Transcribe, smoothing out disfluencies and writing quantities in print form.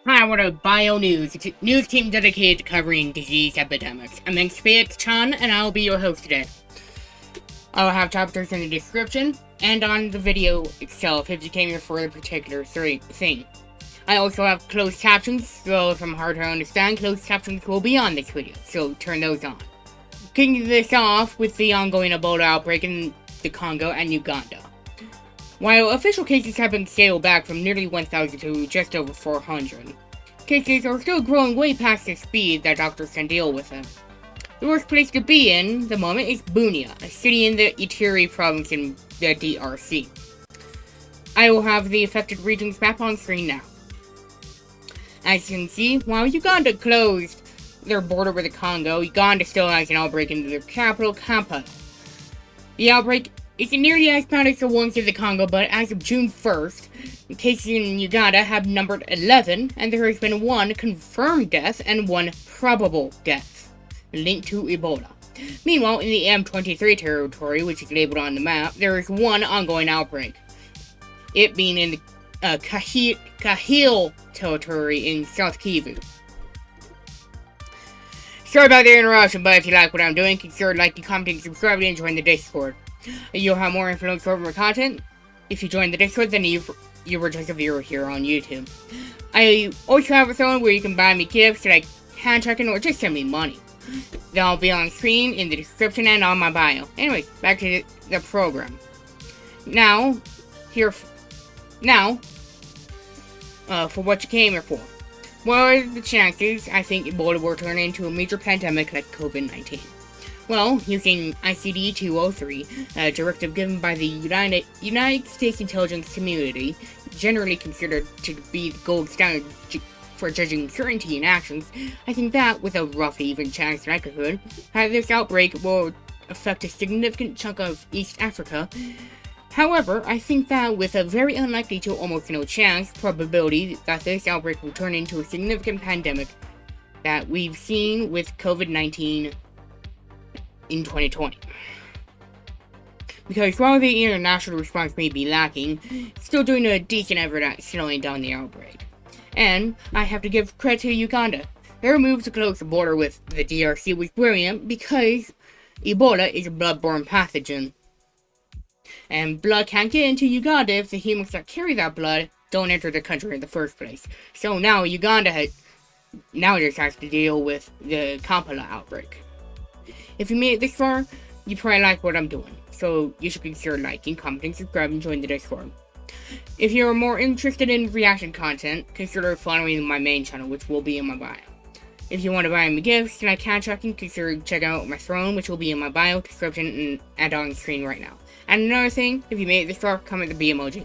Hi, what up, BioNews, it's a news team dedicated to covering disease epidemics. I'm Chan, and I'll be your host today. I'll have chapters in the description and on the video itself if you came here for a particular thing. I also have closed captions, so if I'm hard to understand, closed captions will be on this video, so turn those on. Kicking this off with the ongoing Ebola outbreak in the Congo and Uganda. While official cases have been scaled back from nearly 1,000 to just over 400, cases are still growing way past the speed that doctors can deal with them. The worst place to be in the moment is Bunia, a city in the Ituri province in the DRC. I will have the affected region's map on screen now. As you can see, while Uganda closed their border with the Congo, Uganda still has an outbreak in their capital, Kampala. The outbreak isn't nearly as bad as the ones in the Congo, but as of June 1st, cases in Uganda have numbered 11, and there has been one confirmed death and one probable death linked to Ebola. Meanwhile, in the M23 territory, which is labeled on the map, there is one ongoing outbreak, it being in the Kahil territory in South Kivu. Sorry about the interruption, but if you like what I'm doing, consider liking, commenting, subscribing, and join the Discord. You'll have more influence over my content if you join the Discord than you were just a viewer here on YouTube. I also have a phone where you can buy me gifts like hand checking or just send me money. They'll be on screen in the description and on my bio. Anyways, back to the program. For what you came here for. What are the chances I think Ebola will turn into a major pandemic like COVID-19? Well, using ICD-203, a directive given by the United States intelligence community, generally considered to be the gold standard for judging certainty in actions, I think that, with a roughly even chance likelihood, that this outbreak will affect a significant chunk of East Africa. However, I think that with a very unlikely to almost no chance probability that this outbreak will turn into a significant pandemic that we've seen with COVID-19 in 2020. Because while the international response may be lacking, it's still doing a decent effort at slowing down the outbreak. And I have to give credit to Uganda. Their move to close the border with the DRC was brilliant because Ebola is a bloodborne pathogen. And blood can't get into Uganda if the humans that carry that blood don't enter the country in the first place. So now Uganda just has to deal with the Kampala outbreak. If you made it this far, you probably like what I'm doing, so you should consider liking, commenting, subscribing, and join the Discord. If you're more interested in reaction content, consider following my main channel, which will be in my bio. If you want to buy me gifts like hand tracking, consider checking out my throne, which will be in my bio, description, and on screen right now. And another thing, if you made it this far, comment the B emoji.